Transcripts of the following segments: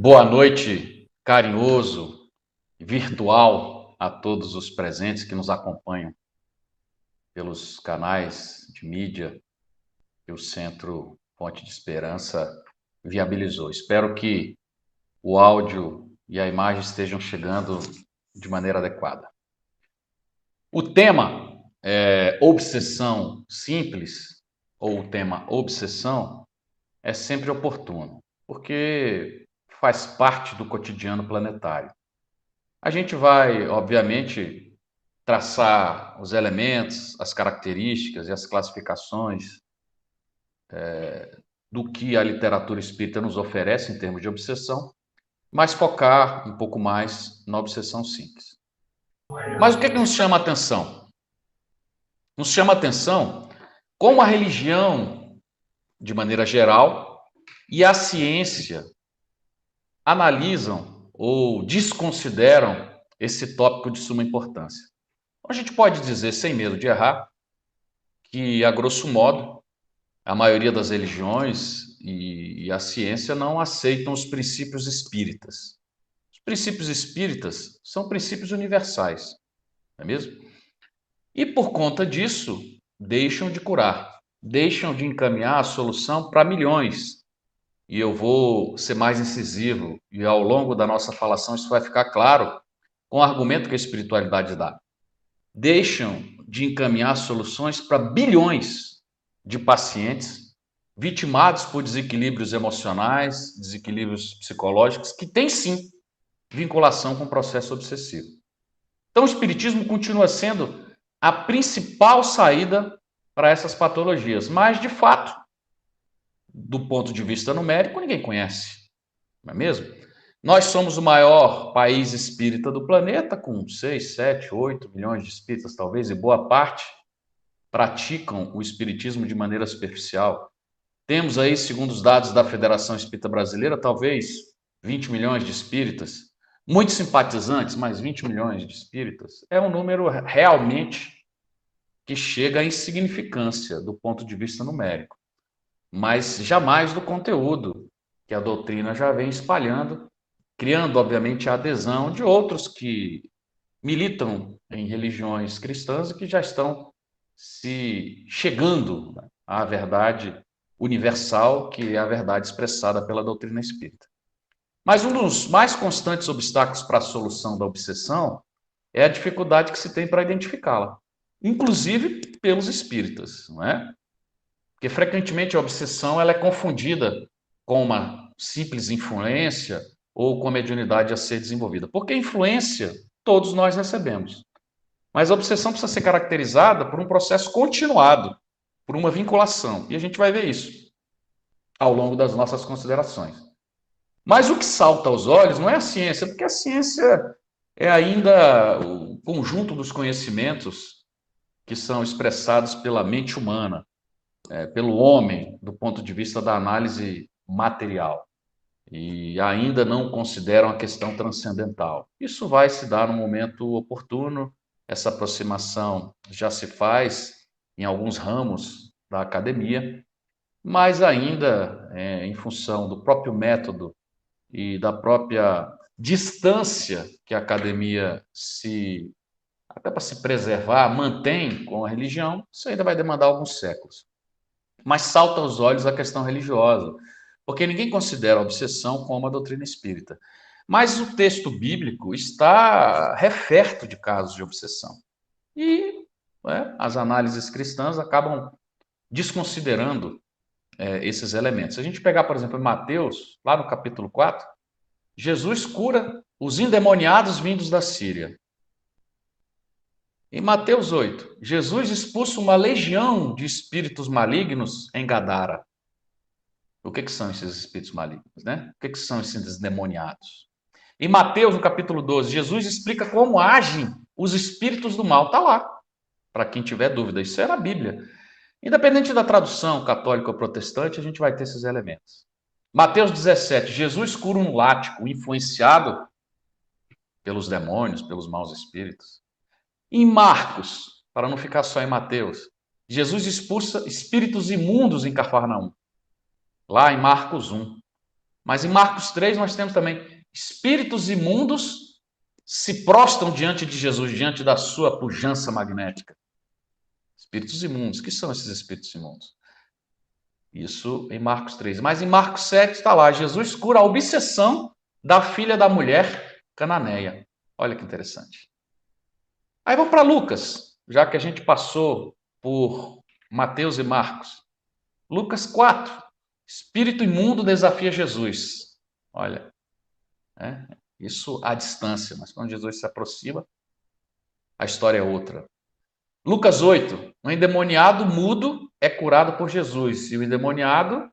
Boa noite, carinhoso, virtual, a todos os presentes que nos acompanham pelos canais de mídia que o Centro Fonte de Esperança viabilizou. Espero que o áudio e a imagem estejam chegando de maneira adequada. O tema obsessão simples, ou o tema obsessão, é sempre oportuno, porque faz parte do cotidiano planetário. A gente vai, obviamente, traçar os elementos, as características e as classificações do que a literatura espírita nos oferece em termos de obsessão, mas focar um pouco mais na obsessão simples. Mas o que nos chama a atenção? Nos chama a atenção como a religião, de maneira geral, e a ciência analisam ou desconsideram esse tópico de suma importância. A gente pode dizer, sem medo de errar, que, a grosso modo, a maioria das religiões e a ciência não aceitam os princípios espíritas. Os princípios espíritas são princípios universais, não é mesmo? E, por conta disso, deixam de curar, deixam de encaminhar a solução para milhões. E eu vou ser mais incisivo, e ao longo da nossa falação isso vai ficar claro, com o argumento que a espiritualidade dá. Deixam de encaminhar soluções para bilhões de pacientes vitimados por desequilíbrios emocionais, desequilíbrios psicológicos, que têm sim vinculação com o processo obsessivo. Então, o espiritismo continua sendo a principal saída para essas patologias, mas, de fato, do ponto de vista numérico, ninguém conhece, não é mesmo? Nós somos o maior país espírita do planeta, com 6, 7, 8 milhões de espíritas, talvez, e boa parte praticam o espiritismo de maneira superficial. Temos aí, segundo os dados da Federação Espírita Brasileira, talvez 20 milhões de espíritas, muitos simpatizantes, mas 20 milhões de espíritas é um número realmente que chega à insignificância do ponto de vista numérico, mas jamais do conteúdo que a doutrina já vem espalhando, criando, obviamente, a adesão de outros que militam em religiões cristãs e que já estão se chegando à verdade universal, que é a verdade expressada pela doutrina espírita. Mas um dos mais constantes obstáculos para a solução da obsessão é a dificuldade que se tem para identificá-la, inclusive pelos espíritas, não é? Porque frequentemente a obsessão ela é confundida com uma simples influência ou com a mediunidade a ser desenvolvida. Porque influência todos nós recebemos. Mas a obsessão precisa ser caracterizada por um processo continuado, por uma vinculação. E a gente vai ver isso ao longo das nossas considerações. Mas o que salta aos olhos não é a ciência, porque a ciência é ainda o conjunto dos conhecimentos que são expressados pela mente humana, pelo homem, do ponto de vista da análise material. E ainda não consideram a questão transcendental. Isso vai se dar no momento oportuno, essa aproximação já se faz em alguns ramos da academia, mas ainda em função do próprio método e da própria distância que a academia até para se preservar, mantém com a religião, isso ainda vai demandar alguns séculos. Mas salta aos olhos a questão religiosa, porque ninguém considera a obsessão como a doutrina espírita. Mas o texto bíblico está referto de casos de obsessão. E as análises cristãs acabam desconsiderando esses elementos. Se a gente pegar, por exemplo, em Mateus, lá no capítulo 4, Jesus cura os endemoniados vindos da Síria. Em Mateus 8, Jesus expulsa uma legião de espíritos malignos em Gadara. O que são esses espíritos malignos, né? O que são esses endemoniados? Em Mateus, no capítulo 12, Jesus explica como agem os espíritos do mal. Está lá, para quem tiver dúvida. Isso é na Bíblia. Independente da tradução católica ou protestante, a gente vai ter esses elementos. Mateus 17, Jesus cura um látigo influenciado pelos demônios, pelos maus espíritos. Em Marcos, para não ficar só em Mateus, Jesus expulsa espíritos imundos em Cafarnaum. Lá em Marcos 1. Mas em Marcos 3 nós temos também espíritos imundos se prostram diante de Jesus, diante da sua pujança magnética. Espíritos imundos. O que são esses espíritos imundos? Isso em Marcos 3. Mas em Marcos 7 está lá, Jesus cura a obsessão da filha da mulher cananeia. Olha que interessante. Aí vamos para Lucas, já que a gente passou por Mateus e Marcos. Lucas 4. Espírito imundo desafia Jesus. Olha, isso à distância, mas quando Jesus se aproxima, a história é outra. Lucas 8. Um endemoniado mudo é curado por Jesus. E o endemoniado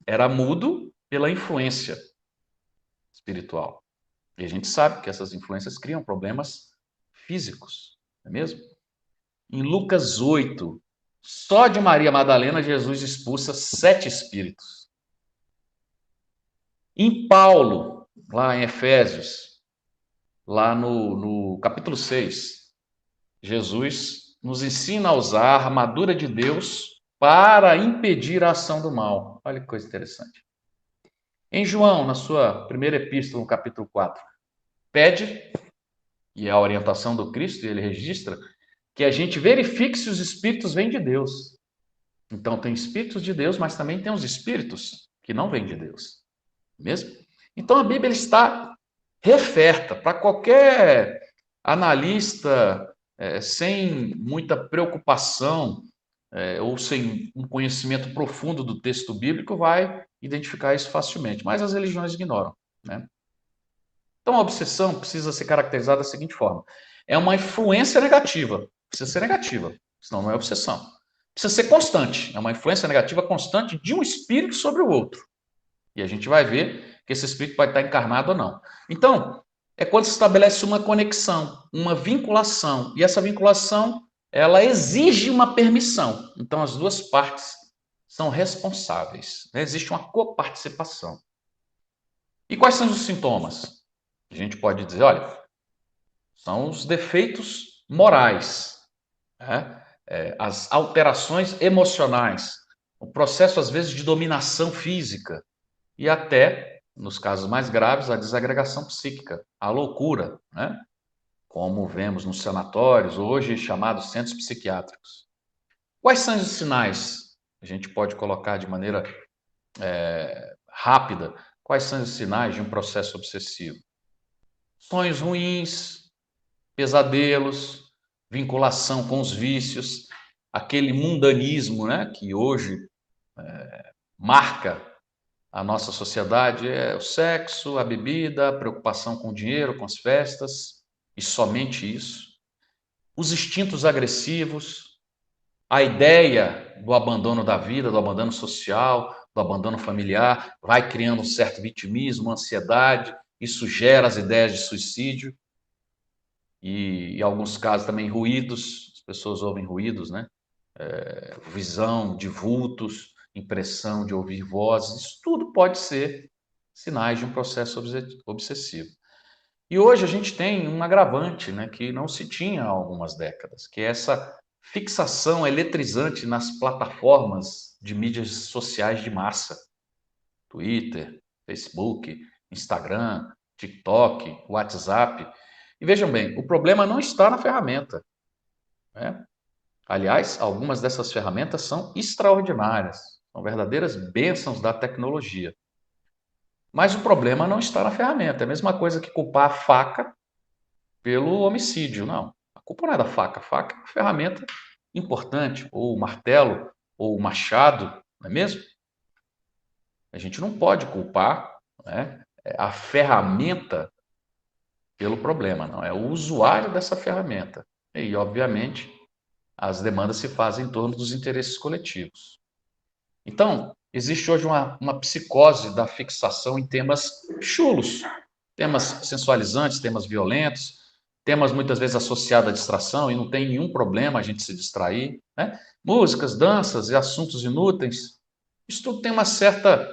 era mudo pela influência espiritual. E a gente sabe que essas influências criam problemas físicos, não é mesmo? Em Lucas 8, só de Maria Madalena, Jesus expulsa 7 espíritos. Em Paulo, lá em Efésios, lá no capítulo 6, Jesus nos ensina a usar a armadura de Deus para impedir a ação do mal. Olha que coisa interessante. Em João, na sua primeira epístola, no capítulo 4, pede, e é a orientação do Cristo, e ele registra, que a gente verifique se os espíritos vêm de Deus. Então, tem espíritos de Deus, mas também tem os espíritos que não vêm de Deus. Mesmo? Então, a Bíblia está referta para qualquer analista sem muita preocupação ou sem um conhecimento profundo do texto bíblico, vai identificar isso facilmente. Mas as religiões ignoram, né? Então, a obsessão precisa ser caracterizada da seguinte forma: é uma influência negativa, precisa ser negativa, senão não é obsessão. Precisa ser constante, é uma influência negativa constante de um espírito sobre o outro. E a gente vai ver que esse espírito pode estar encarnado ou não. Então, é quando se estabelece uma conexão, uma vinculação, e essa vinculação, ela exige uma permissão. Então, as duas partes são responsáveis, né? Existe uma coparticipação. E quais são os sintomas? A gente pode dizer, olha, são os defeitos morais, né? As alterações emocionais, o processo, às vezes, de dominação física e até, nos casos mais graves, a desagregação psíquica, a loucura, né? Como vemos nos sanatórios, hoje chamados centros psiquiátricos. Quais são os sinais? A gente pode colocar de maneira rápida. Quais são os sinais de um processo obsessivo? Sonhos ruins, pesadelos, vinculação com os vícios, aquele mundanismo, né, que hoje marca a nossa sociedade, é o sexo, a bebida, a preocupação com o dinheiro, com as festas, e somente isso. Os instintos agressivos, a ideia do abandono da vida, do abandono social, do abandono familiar, vai criando um certo vitimismo, ansiedade, isso gera as ideias de suicídio. E em alguns casos também ruídos, as pessoas ouvem ruídos, né? Visão de vultos, impressão de ouvir vozes, isso tudo pode ser sinais de um processo obsessivo. E hoje a gente tem um agravante, né, que não se tinha há algumas décadas, que é essa fixação eletrizante nas plataformas de mídias sociais de massa, Twitter, Facebook, Instagram, TikTok, WhatsApp. E vejam bem, o problema não está na ferramenta, né? Aliás, algumas dessas ferramentas são extraordinárias, são verdadeiras bênçãos da tecnologia. Mas o problema não está na ferramenta, é a mesma coisa que culpar a faca pelo homicídio, não. A culpa não é da faca, a faca é uma ferramenta importante, ou o martelo, ou o machado, não é mesmo? A gente não pode culpar, né, a ferramenta pelo problema, não, é o usuário dessa ferramenta. E, obviamente, as demandas se fazem em torno dos interesses coletivos. Então, existe hoje uma psicose da fixação em temas chulos, temas sensualizantes, temas violentos, temas muitas vezes associados à distração, e não tem nenhum problema a gente se distrair, né? Músicas, danças e assuntos inúteis, isso tudo tem uma certa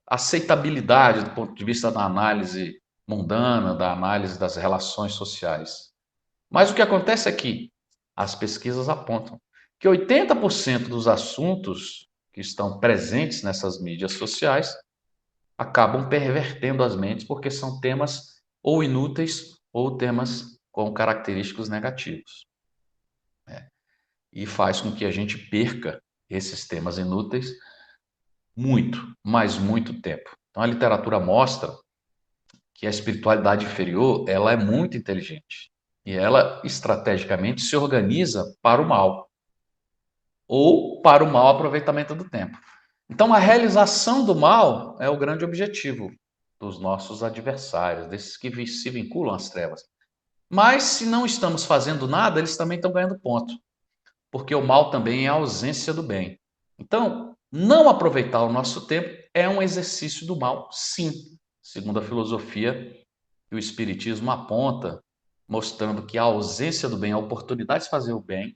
aceitabilidade do ponto de vista da análise mundana, da análise das relações sociais. Mas o que acontece é que as pesquisas apontam que 80% dos assuntos que estão presentes nessas mídias sociais acabam pervertendo as mentes, porque são temas ou inúteis ou temas com característicos negativos, né? E faz com que a gente perca esses temas inúteis muito, mas muito tempo. Então a literatura mostra que a espiritualidade inferior, ela é muito inteligente e ela estrategicamente se organiza para o mal ou para o mau aproveitamento do tempo. Então a realização do mal é o grande objetivo dos nossos adversários, desses que se vinculam às trevas. Mas se não estamos fazendo nada, eles também estão ganhando ponto, porque o mal também é a ausência do bem. Então, não aproveitar o nosso tempo é um exercício do mal, sim, segundo a filosofia que o Espiritismo aponta, mostrando que a ausência do bem, a oportunidade de fazer o bem,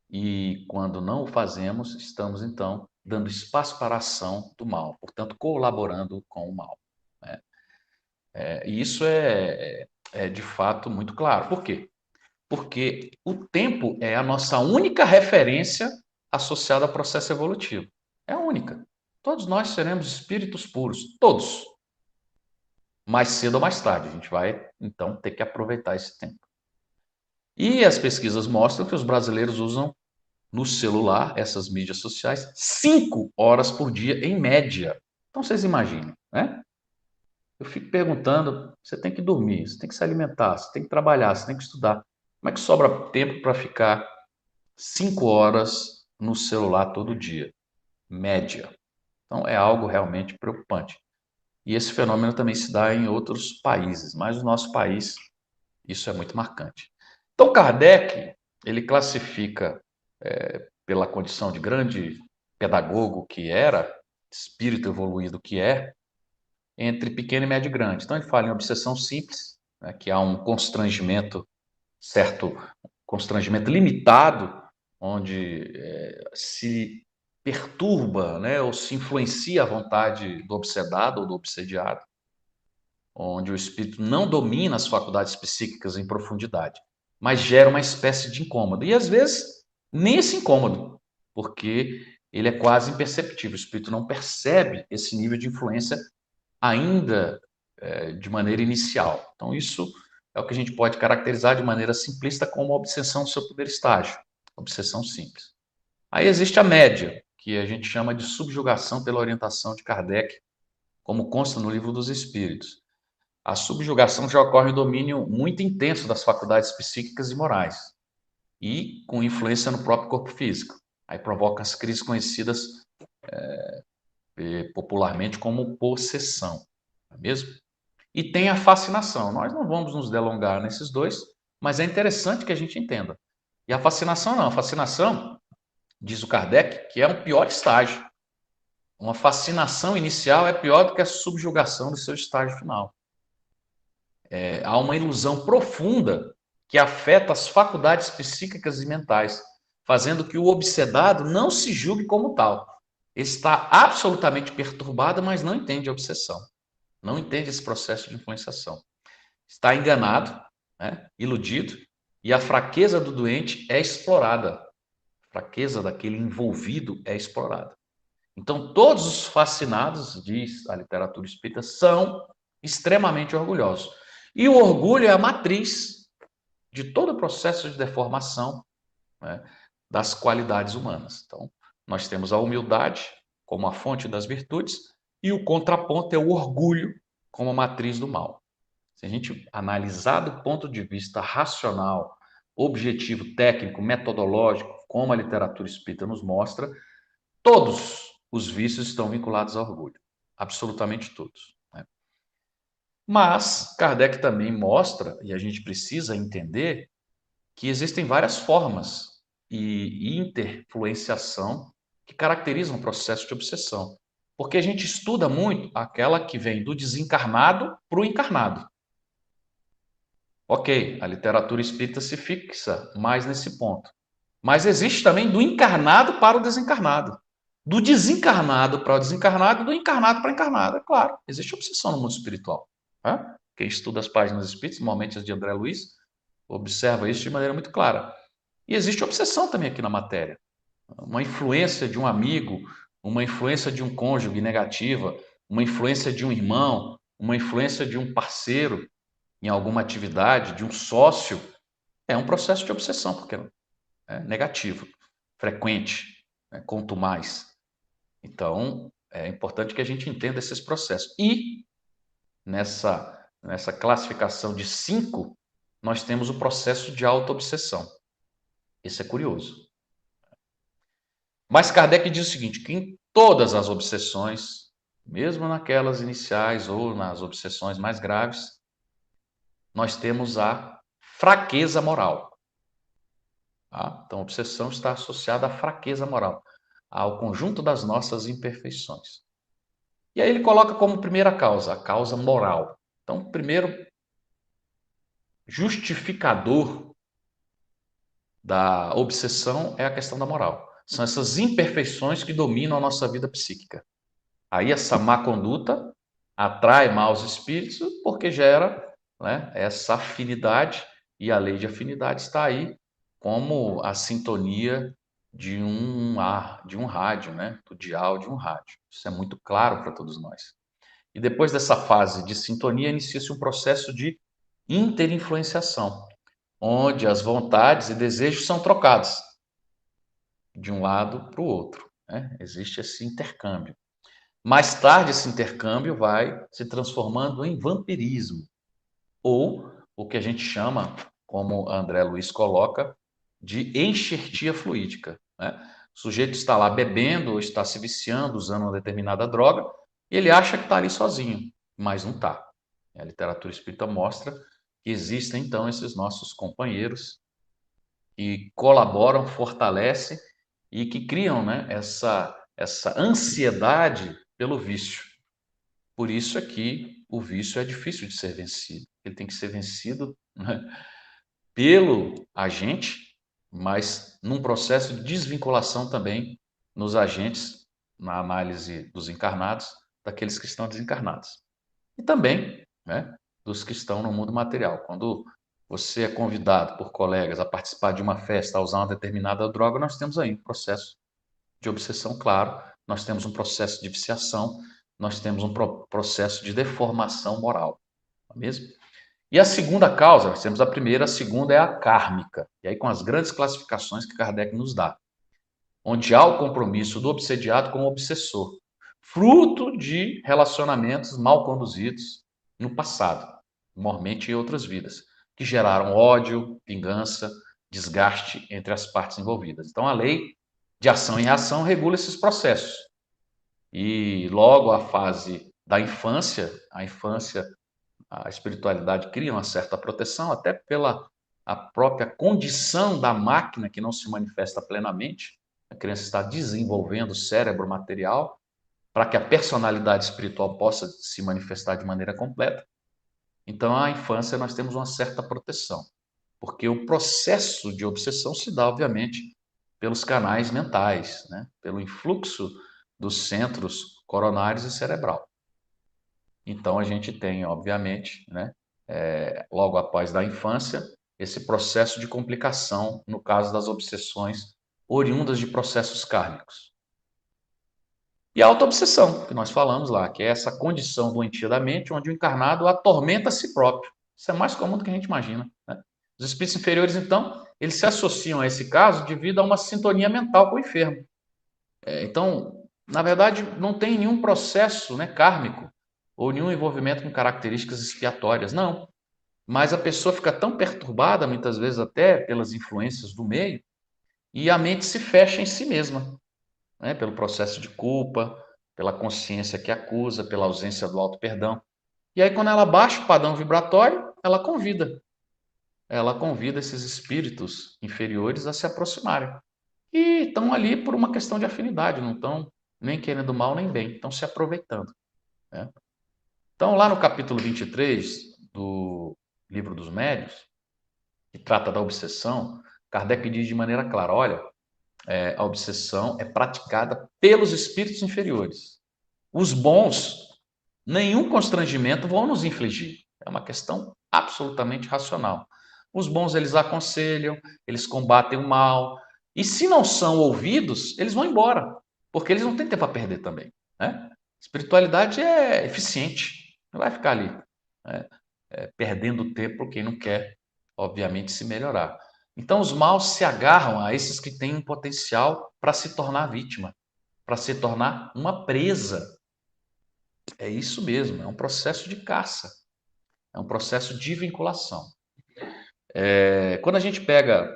e quando não o fazemos, estamos então dando espaço para a ação do mal, portanto, colaborando com o mal, né? E isso é de fato muito claro. Por quê? Porque o tempo é a nossa única referência associada ao processo evolutivo. É a única. Todos nós seremos espíritos puros, todos. Mais cedo ou mais tarde, a gente vai então ter que aproveitar esse tempo. E as pesquisas mostram que os brasileiros usam no celular, essas mídias sociais, 5 horas por dia em média. Então vocês imaginem, né? Eu fico perguntando, você tem que dormir, você tem que se alimentar, você tem que trabalhar, você tem que estudar. Como é que sobra tempo para ficar 5 horas no celular todo dia? Média. Então é algo realmente preocupante. E esse fenômeno também se dá em outros países, mas no nosso país isso é muito marcante. Então Kardec, ele classifica pela condição de grande pedagogo que era, espírito evoluído que é, entre pequeno e médio e grande. Então ele fala em obsessão simples, né, que há um constrangimento, certo constrangimento limitado, onde se perturba, né, ou se influencia a vontade do obsedado ou do obsediado, onde o espírito não domina as faculdades psíquicas em profundidade, mas gera uma espécie de incômodo. E às vezes nem esse incômodo, porque ele é quase imperceptível. O espírito não percebe esse nível de influência ainda de maneira inicial. Então isso é o que a gente pode caracterizar de maneira simplista como a obsessão do seu primeiro estágio, obsessão simples. Aí existe a média, que a gente chama de subjugação pela orientação de Kardec, como consta no Livro dos Espíritos. A subjugação já ocorre em domínio muito intenso das faculdades psíquicas e morais, e com influência no próprio corpo físico. Aí provoca as crises conhecidas popularmente como possessão, não é mesmo? E tem a fascinação. Nós não vamos nos delongar nesses dois, mas é interessante que a gente entenda. E a fascinação não, a fascinação, diz o Kardec, que é um pior estágio. Uma fascinação inicial é pior do que a subjugação do seu estágio final. Há uma ilusão profunda que afeta as faculdades psíquicas e mentais, fazendo que o obsedado não se julgue como tal. Está absolutamente perturbado, mas não entende a obsessão, não entende esse processo de influenciação. Está enganado, né, iludido, e a fraqueza do doente é explorada. A fraqueza daquele envolvido é explorada. Então, todos os fascinados, diz a literatura espírita, são extremamente orgulhosos. E o orgulho é a matriz de todo o processo de deformação, né, das qualidades humanas. Então, nós temos a humildade como a fonte das virtudes e o contraponto é o orgulho como a matriz do mal. Se a gente analisar do ponto de vista racional, objetivo, técnico, metodológico, como a literatura espírita nos mostra, todos os vícios estão vinculados ao orgulho, absolutamente todos, né? Mas Kardec também mostra, e a gente precisa entender, que existem várias formas e interfluenciação que caracterizam o processo de obsessão. Porque a gente estuda muito aquela que vem do desencarnado para o encarnado. Ok, a literatura espírita se fixa mais nesse ponto. Mas existe também do encarnado para o desencarnado. Do desencarnado para o desencarnado e do encarnado para o encarnado. É claro, existe obsessão no mundo espiritual, né? Quem estuda as páginas espíritas, normalmente as de André Luiz, observa isso de maneira muito clara. E existe obsessão também aqui na matéria. Uma influência de um amigo, uma influência de um cônjuge negativa, uma influência de um irmão, uma influência de um parceiro em alguma atividade, de um sócio, é um processo de obsessão, porque é negativo, frequente, né, quanto mais. Então, é importante que a gente entenda esses processos. E nessa classificação de 5, nós temos o processo de auto-obsessão. Isso é curioso. Mas Kardec diz o seguinte, que em todas as obsessões, mesmo naquelas iniciais ou nas obsessões mais graves, nós temos a fraqueza moral. Tá? Então, a obsessão está associada à fraqueza moral, ao conjunto das nossas imperfeições. E aí ele coloca como primeira causa, a causa moral. Então, o primeiro justificador da obsessão é a questão da moral. São essas imperfeições que dominam a nossa vida psíquica. Aí essa má conduta atrai maus espíritos porque gera, né, essa afinidade, e a lei de afinidade está aí como a sintonia de um rádio, né, do dial de um rádio. Isso é muito claro para todos nós. E depois dessa fase de sintonia, inicia-se um processo de interinfluenciação, onde as vontades e desejos são trocados de um lado para o outro, né? Existe esse intercâmbio. Mais tarde, esse intercâmbio vai se transformando em vampirismo, ou o que a gente chama, como André Luiz coloca, de enxertia fluídica, né? O sujeito está lá bebendo ou está se viciando, usando uma determinada droga, e ele acha que está ali sozinho, mas não está. A literatura espírita mostra que existem, então, esses nossos companheiros que colaboram, fortalecem e que criam, né, essa ansiedade pelo vício. Por isso é que o vício é difícil de ser vencido. Ele tem que ser vencido, né, pelo agente, mas num processo de desvinculação também nos agentes, na análise dos encarnados, daqueles que estão desencarnados. E também, né, dos que estão no mundo material. Quando você é convidado por colegas a participar de uma festa, a usar uma determinada droga, nós temos aí um processo de obsessão, claro, nós temos um processo de viciação, nós temos um processo de deformação moral, não é mesmo? E a segunda causa, nós temos a primeira, a segunda é a kármica, e aí com as grandes classificações que Kardec nos dá, onde há o compromisso do obsediado com o obsessor, fruto de relacionamentos mal conduzidos no passado, normalmente em outras vidas, que geraram ódio, vingança, desgaste entre as partes envolvidas. Então, a lei de ação e reação regula esses processos. E logo a fase da infância, a espiritualidade cria uma certa proteção, até pela a própria condição da máquina que não se manifesta plenamente. A criança está desenvolvendo o cérebro material para que a personalidade espiritual possa se manifestar de maneira completa. Então, a infância nós temos uma certa proteção, porque o processo de obsessão se dá, obviamente, pelos canais mentais, né? Pelo influxo dos centros coronários e cerebral. Então, a gente tem, obviamente, né, logo após da infância, esse processo de complicação, no caso das obsessões oriundas de processos kármicos. E a auto-obsessão, que nós falamos lá, que é essa condição doentia da mente, onde o encarnado atormenta a si próprio. Isso é mais comum do que a gente imagina, né? Os espíritos inferiores, então, eles se associam a esse caso devido a uma sintonia mental com o enfermo. Então, na verdade, não tem nenhum processo, né, kármico ou nenhum envolvimento com características expiatórias, não. Mas a pessoa fica tão perturbada, muitas vezes até pelas influências do meio, e a mente se fecha em si mesma, né, pelo processo de culpa, pela consciência que acusa, pela ausência do auto-perdão. E aí, quando ela baixa o padrão vibratório, ela convida esses espíritos inferiores a se aproximarem. E estão ali por uma questão de afinidade, não estão nem querendo mal nem bem, estão se aproveitando, né? Então, lá no capítulo 23 do Livro dos Médiuns, que trata da obsessão, Kardec diz de maneira clara, olha, a obsessão é praticada pelos espíritos inferiores. Os bons, nenhum constrangimento vão nos infligir. É uma questão absolutamente racional. Os bons, eles aconselham, eles combatem o mal, e se não são ouvidos, eles vão embora, porque eles não têm tempo a perder também, né? Espiritualidade é eficiente, não vai ficar ali, né, perdendo tempo quem não quer, obviamente, se melhorar. Então, os maus se agarram a esses que têm um potencial para se tornar vítima, para se tornar uma presa. É isso mesmo, é um processo de caça, é um processo de vinculação. Quando a gente pega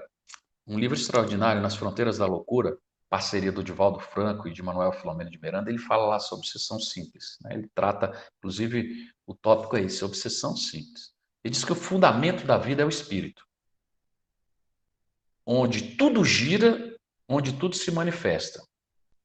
um livro extraordinário, Nas Fronteiras da Loucura, parceria do Divaldo Franco e de Manuel Filomeno de Miranda, ele fala lá sobre obsessão simples, né? Ele trata, inclusive, o tópico é esse, obsessão simples. Ele diz que o fundamento da vida é o espírito, onde tudo gira, onde tudo se manifesta.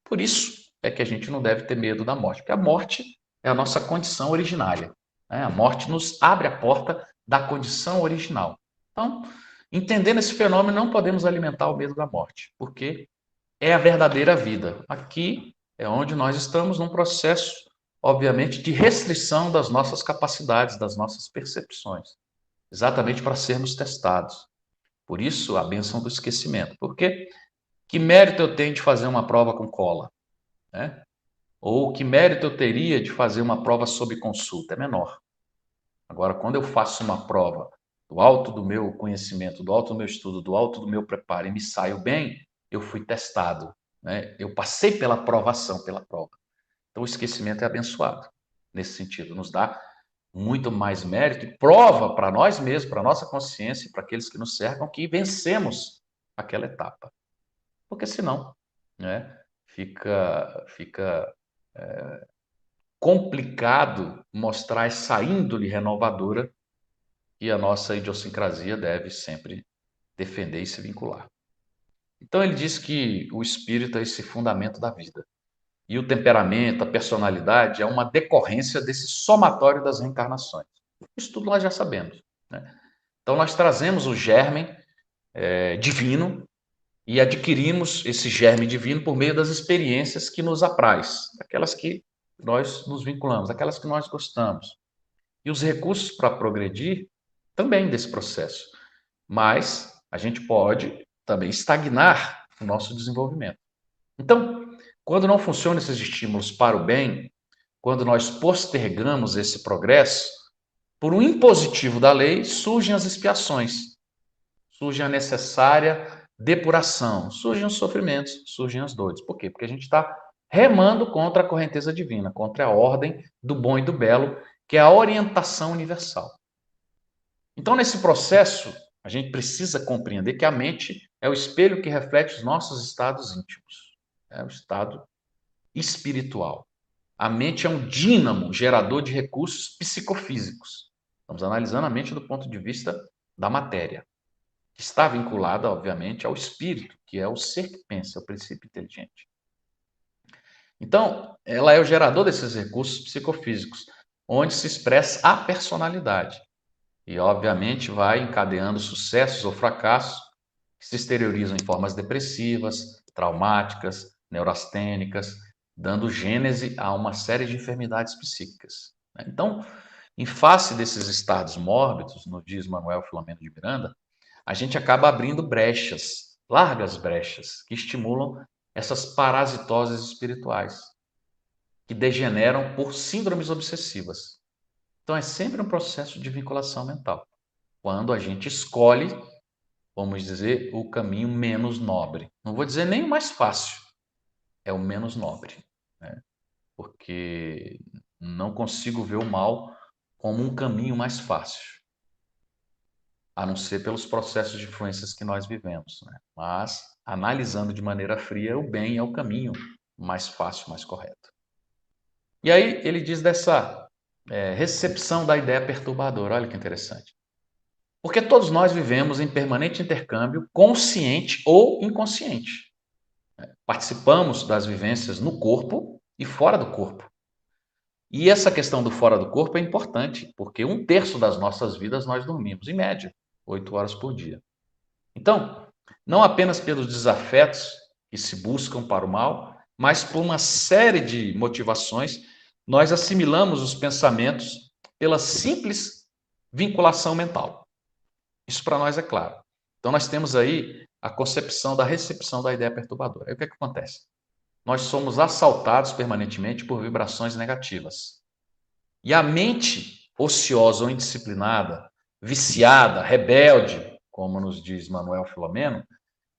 Por isso é que a gente não deve ter medo da morte, porque a morte é a nossa condição originária, né? A morte nos abre a porta da condição original. Então, entendendo esse fenômeno, não podemos alimentar o medo da morte, porque é a verdadeira vida. Aqui é onde nós estamos num processo, obviamente, de restrição das nossas capacidades, das nossas percepções, exatamente para sermos testados. Por isso, a bênção do esquecimento. Porque que mérito eu tenho de fazer uma prova com cola, né? Ou que mérito eu teria de fazer uma prova sob consulta? É menor. Agora, quando eu faço uma prova do alto do meu conhecimento, do alto do meu estudo, do alto do meu preparo e me saio bem, eu fui testado, né? Eu passei pela aprovação, pela prova. Então, o esquecimento é abençoado nesse sentido, nos dá muito mais mérito e prova para nós mesmos, para a nossa consciência e para aqueles que nos cercam que vencemos aquela etapa. Porque senão, né, fica complicado mostrar essa índole renovadora que a nossa idiosincrasia deve sempre defender e se vincular. Então ele diz que o espírito é esse fundamento da vida. E o temperamento, a personalidade é uma decorrência desse somatório das reencarnações. Isso tudo nós já sabemos, né? Então nós trazemos o germe divino e adquirimos esse germe divino por meio das experiências que nos apraz, aquelas que nós nos vinculamos, aquelas que nós gostamos. E os recursos para progredir também desse processo. Mas a gente pode também estagnar o nosso desenvolvimento. Então, quando não funcionam esses estímulos para o bem, quando nós postergamos esse progresso, por um impositivo da lei, surgem as expiações, surge a necessária depuração, surgem os sofrimentos, surgem as dores. Por quê? Porque a gente está remando contra a correnteza divina, contra a ordem do bom e do belo, que é a orientação universal. Então, nesse processo, a gente precisa compreender que a mente é o espelho que reflete os nossos estados íntimos, é o estado espiritual. A mente é um dínamo gerador de recursos psicofísicos. Estamos analisando a mente do ponto de vista da matéria, que está vinculada, obviamente, ao espírito, que é o ser que pensa, é o princípio inteligente. Então, ela é o gerador desses recursos psicofísicos, onde se expressa a personalidade. E, obviamente, vai encadeando sucessos ou fracassos que se exteriorizam em formas depressivas, traumáticas, neurastênicas, dando gênese a uma série de enfermidades psíquicas. Então, em face desses estados mórbidos, no diz Manuel Filomeno de Miranda, a gente acaba abrindo brechas, largas brechas, que estimulam essas parasitoses espirituais, que degeneram por síndromes obsessivas. Então, é sempre um processo de vinculação mental. Quando a gente escolhe, vamos dizer, o caminho menos nobre. Não vou dizer nem o mais fácil, é o menos nobre, né? Porque não consigo ver o mal como um caminho mais fácil, a não ser pelos processos de influências que nós vivemos, né? Mas, analisando de maneira fria, o bem é o caminho mais fácil, mais correto. E aí ele diz dessa recepção da ideia perturbadora, olha que interessante. Porque todos nós vivemos em permanente intercâmbio, consciente ou inconsciente. Participamos das vivências no corpo e fora do corpo. E essa questão do fora do corpo é importante, porque 1/3 das nossas vidas nós dormimos, em média, 8 horas por dia. Então, não apenas pelos desafetos que se buscam para o mal, mas por uma série de motivações, nós assimilamos os pensamentos pela simples vinculação mental. Isso para nós é claro. Então, nós temos aí a concepção da recepção da ideia perturbadora. Aí o que é que acontece? nós somos assaltados permanentemente por vibrações negativas. E a mente ociosa ou indisciplinada, viciada, rebelde, como nos diz Manuel Filomeno,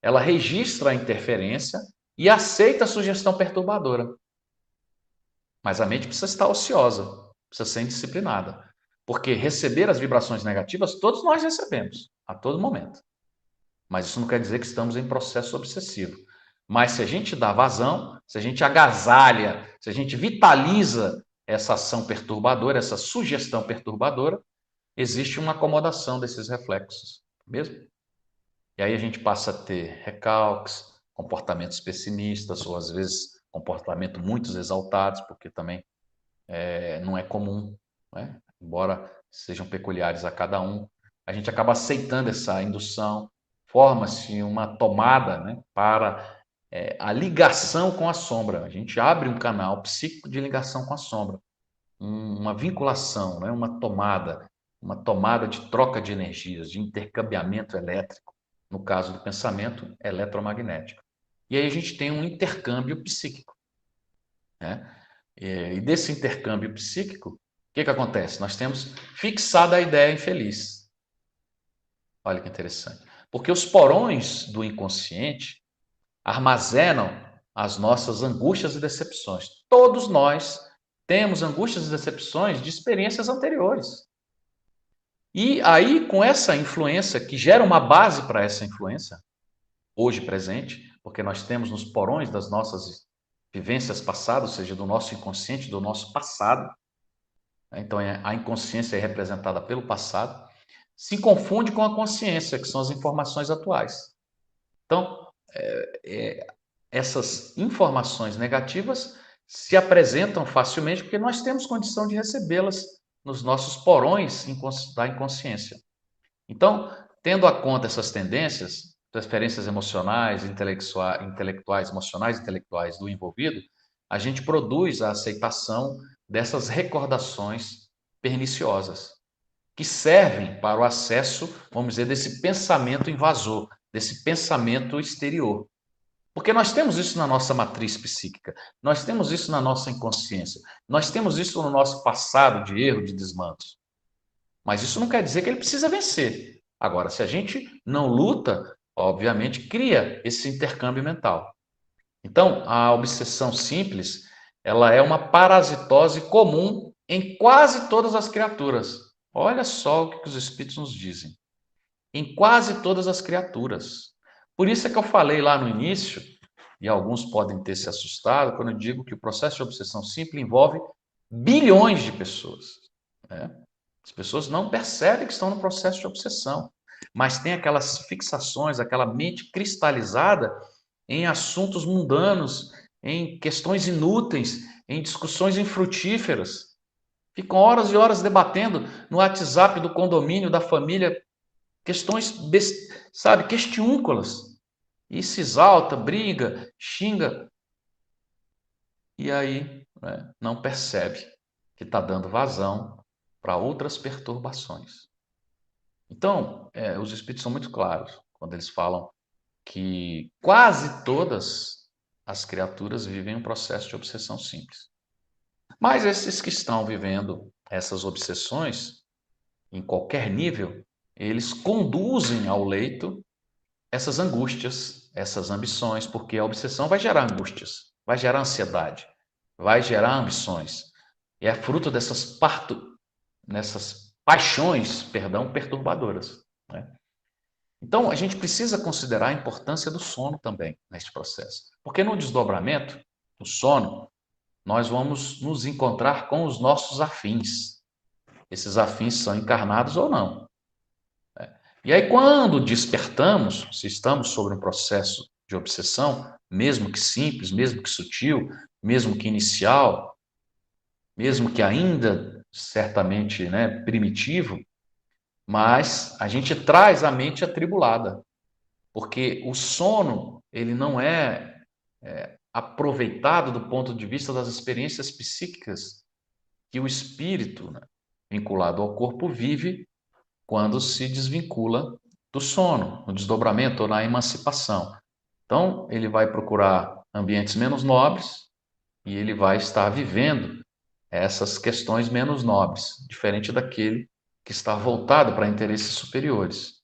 ela registra a interferência e aceita a sugestão perturbadora. Mas a mente precisa estar ociosa, precisa ser indisciplinada. Porque receber as vibrações negativas, todos nós recebemos, a todo momento. Mas isso não quer dizer que estamos em processo obsessivo. Mas se a gente dá vazão, se a gente agasalha, se a gente vitaliza essa ação perturbadora, essa sugestão perturbadora, existe uma acomodação desses reflexos, mesmo? E aí a gente passa a ter recalques, comportamentos pessimistas, ou às vezes comportamentos muito exaltados, porque também não é comum, né? Embora sejam peculiares a cada um, a gente acaba aceitando essa indução, forma-se uma tomada, né, para a ligação com a sombra. A gente abre um canal psíquico de ligação com a sombra, uma vinculação, né, uma tomada de troca de energias, de intercambiamento elétrico, no caso do pensamento eletromagnético. E aí a gente tem um intercâmbio psíquico, né? E desse intercâmbio psíquico, o que acontece? Nós temos fixada a ideia infeliz. Olha que interessante. Porque os porões do inconsciente armazenam as nossas angústias e decepções. Todos nós temos angústias e decepções de experiências anteriores. E aí, com essa influência, que gera uma base para essa influência, hoje presente, porque nós temos nos porões das nossas vivências passadas, ou seja, do nosso inconsciente, do nosso passado, então a inconsciência é representada pelo passado, se confunde com a consciência, que são as informações atuais. Então, essas informações negativas se apresentam facilmente porque nós temos condição de recebê-las nos nossos porões da inconsciência. Então, tendo a conta essas tendências, preferências emocionais, intelectuais, emocionais, intelectuais do envolvido, a gente produz a aceitação dessas recordações perniciosas, que servem para o acesso, vamos dizer, desse pensamento invasor, desse pensamento exterior. Porque nós temos isso na nossa matriz psíquica, nós temos isso na nossa inconsciência, nós temos isso no nosso passado de erro, de desmandos. Mas isso não quer dizer que ele precisa vencer. Agora, se a gente não luta, obviamente cria esse intercâmbio mental. Então, a obsessão simples, ela é uma parasitose comum em quase todas as criaturas. Olha só o que os espíritos nos dizem. Em quase todas as criaturas. Por isso é que eu falei lá no início, e alguns podem ter se assustado, quando eu digo que o processo de obsessão simples envolve bilhões de pessoas, né? As pessoas não percebem que estão no processo de obsessão, mas tem aquelas fixações, aquela mente cristalizada em assuntos mundanos, em questões inúteis, em discussões infrutíferas. Ficam horas e horas debatendo no WhatsApp do condomínio, da família, questões, sabe, questiúnculas. E se exalta, briga, xinga. E aí, né, não percebe que está dando vazão para outras perturbações. Então, os espíritos são muito claros quando eles falam que quase todas as criaturas vivem um processo de obsessão simples. Mas esses que estão vivendo essas obsessões, em qualquer nível, eles conduzem ao leito essas angústias, essas ambições, porque a obsessão vai gerar angústias, vai gerar ansiedade, vai gerar ambições. E é fruto dessas paixões, perturbadoras, né? Então, a gente precisa considerar a importância do sono também neste processo. Porque no desdobramento, no sono, nós vamos nos encontrar com os nossos afins. Esses afins são encarnados ou não. E aí, quando despertamos, se estamos sobre um processo de obsessão, mesmo que simples, mesmo que sutil, mesmo que inicial, mesmo que ainda certamente, né, primitivo, mas a gente traz a mente atribulada, porque o sono ele não é aproveitado do ponto de vista das experiências psíquicas que o espírito, né, vinculado ao corpo vive quando se desvincula do sono, no desdobramento ou na emancipação. Então, ele vai procurar ambientes menos nobres e ele vai estar vivendo essas questões menos nobres, diferente daquele que está voltado para interesses superiores.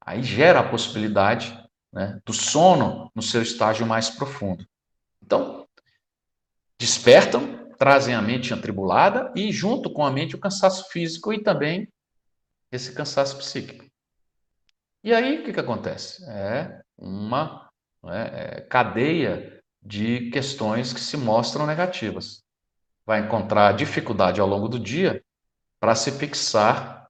Aí gera a possibilidade, né, do sono no seu estágio mais profundo. Então, despertam, trazem a mente atribulada e, junto com a mente, o cansaço físico e também esse cansaço psíquico. E aí, o que acontece? É uma cadeia de questões que se mostram negativas. Vai encontrar dificuldade ao longo do dia para se fixar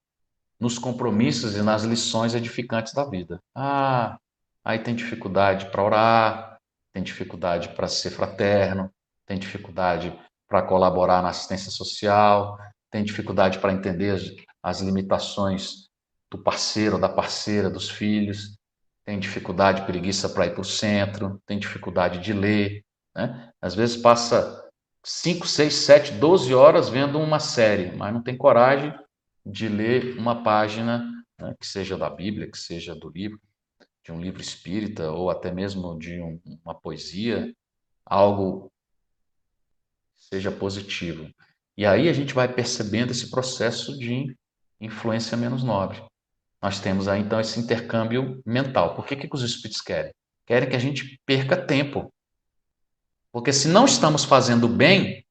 nos compromissos e nas lições edificantes da vida. Ah, aí tem dificuldade para orar, tem dificuldade para ser fraterno, tem dificuldade para colaborar na assistência social, tem dificuldade para entender as limitações do parceiro ou da parceira, dos filhos, tem dificuldade, preguiça para ir para o centro, tem dificuldade de ler, né? Às vezes passa 5, 6, 7, 12 horas vendo uma série, mas não tem coragem de ler uma página, né, que seja da Bíblia, que seja do livro, de um livro espírita, ou até mesmo de uma poesia, algo que seja positivo. E aí a gente vai percebendo esse processo de influência menos nobre. Nós temos aí então esse intercâmbio mental. Por que os espíritos querem? Querem que a gente perca tempo. Porque se não estamos fazendo bem,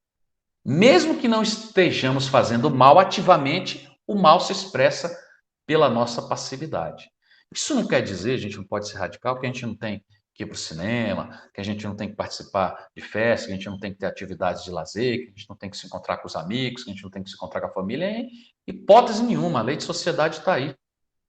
mesmo que não estejamos fazendo mal ativamente, o mal se expressa pela nossa passividade. Isso não quer dizer, a gente não pode ser radical, que a gente não tem que ir para o cinema, que a gente não tem que participar de festas, que a gente não tem que ter atividades de lazer, que a gente não tem que se encontrar com os amigos, que a gente não tem que se encontrar com a família, em hipótese nenhuma, a lei de sociedade está aí,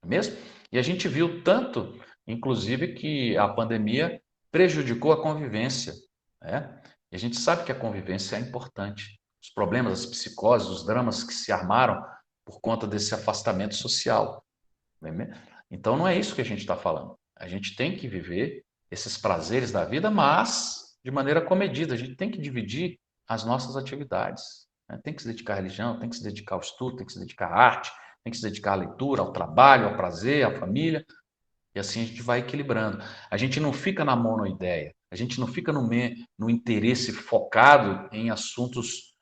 não é mesmo? E a gente viu tanto, inclusive, que a pandemia prejudicou a convivência, né? E a gente sabe que a convivência é importante. Os problemas, as psicoses, os dramas que se armaram por conta desse afastamento social. Então, não é isso que a gente está falando. A gente tem que viver esses prazeres da vida, mas de maneira comedida. A gente tem que dividir as nossas atividades, né? Tem que se dedicar à religião, tem que se dedicar ao estudo, tem que se dedicar à arte, tem que se dedicar à leitura, ao trabalho, ao prazer, à família. E assim a gente vai equilibrando. A gente não fica na monoideia, a gente não fica no interesse focado em assuntos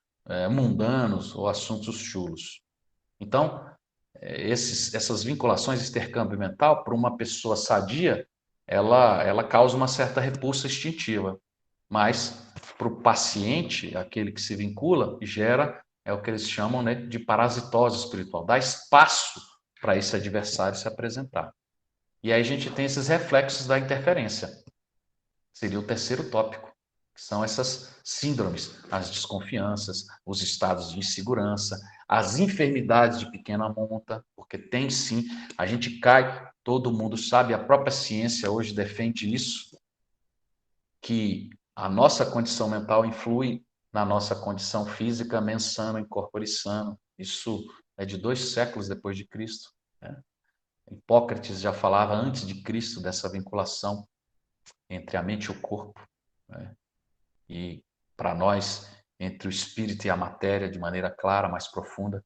mundanos ou assuntos chulos. Então, essas vinculações, esse intercâmbio mental, para uma pessoa sadia, ela causa uma certa repulsa instintiva. Mas, para o paciente, aquele que se vincula, gera, é o que eles chamam, né, de parasitose espiritual, dá espaço para esse adversário se apresentar. E aí a gente tem esses reflexos da interferência. Seria o terceiro tópico, que são essas síndromes, as desconfianças, os estados de insegurança, as enfermidades de pequena monta, porque tem sim, a gente cai, todo mundo sabe, a própria ciência hoje defende isso, que a nossa condição mental influi na nossa condição física, mens sana in corpore sano. Isso é de 2 séculos depois de Cristo, né? Hipócrates já falava antes de Cristo dessa vinculação entre a mente e o corpo, né? E para nós, entre o espírito e a matéria, de maneira clara, mais profunda.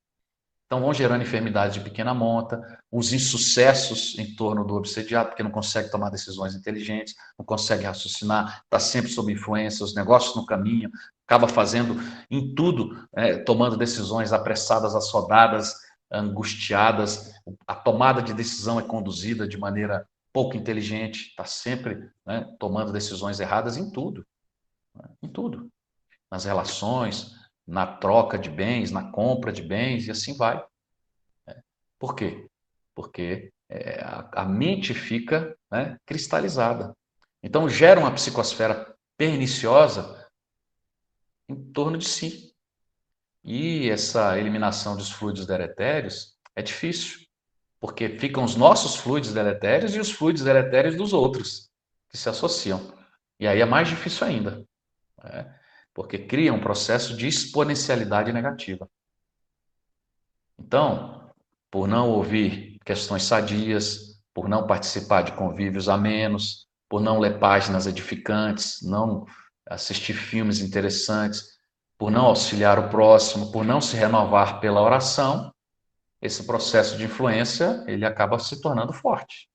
Então, vão gerando enfermidades de pequena monta, os insucessos em torno do obsediado, porque não consegue tomar decisões inteligentes, não consegue raciocinar, está sempre sob influência, os negócios no caminho, acaba fazendo em tudo, tomando decisões apressadas, assodadas, angustiadas, a tomada de decisão é conduzida de maneira pouco inteligente, está sempre, né, tomando decisões erradas em tudo, né, em tudo, nas relações, na troca de bens, na compra de bens e assim vai. Por quê? Porque a mente fica, né, cristalizada. Então gera uma psicosfera perniciosa em torno de si. E essa eliminação dos fluidos deletérios é difícil, porque ficam os nossos fluidos deletérios e os fluidos deletérios dos outros, que se associam. E aí é mais difícil ainda, né? Porque cria um processo de exponencialidade negativa. Então, por não ouvir questões sadias, por não participar de convívios amenos, por não ler páginas edificantes, não assistir filmes interessantes, por não auxiliar o próximo, por não se renovar pela oração, esse processo de influência ele acaba se tornando forte.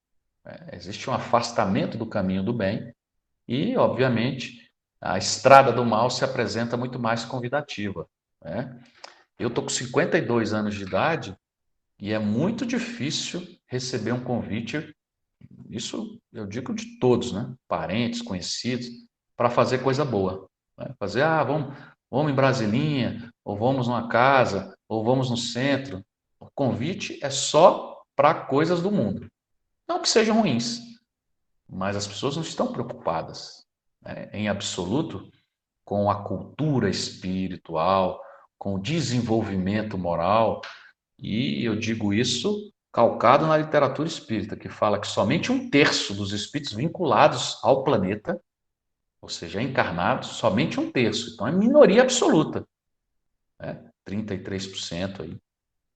Existe um afastamento do caminho do bem e, obviamente, a estrada do mal se apresenta muito mais convidativa, né? Eu estou com 52 anos de idade e é muito difícil receber um convite, isso eu digo de todos, né? Parentes, conhecidos, para fazer coisa boa, né? Fazer, vamos em Brasilinha, ou vamos numa casa, ou vamos no centro. O convite é só para coisas do mundo. Não que sejam ruins, mas as pessoas não estão preocupadas, né, em absoluto, com a cultura espiritual, com o desenvolvimento moral, e eu digo isso calcado na literatura espírita, que fala que somente 1/3 dos espíritos vinculados ao planeta, ou seja, encarnados, somente 1/3, então é minoria absoluta, né? 33% aí, um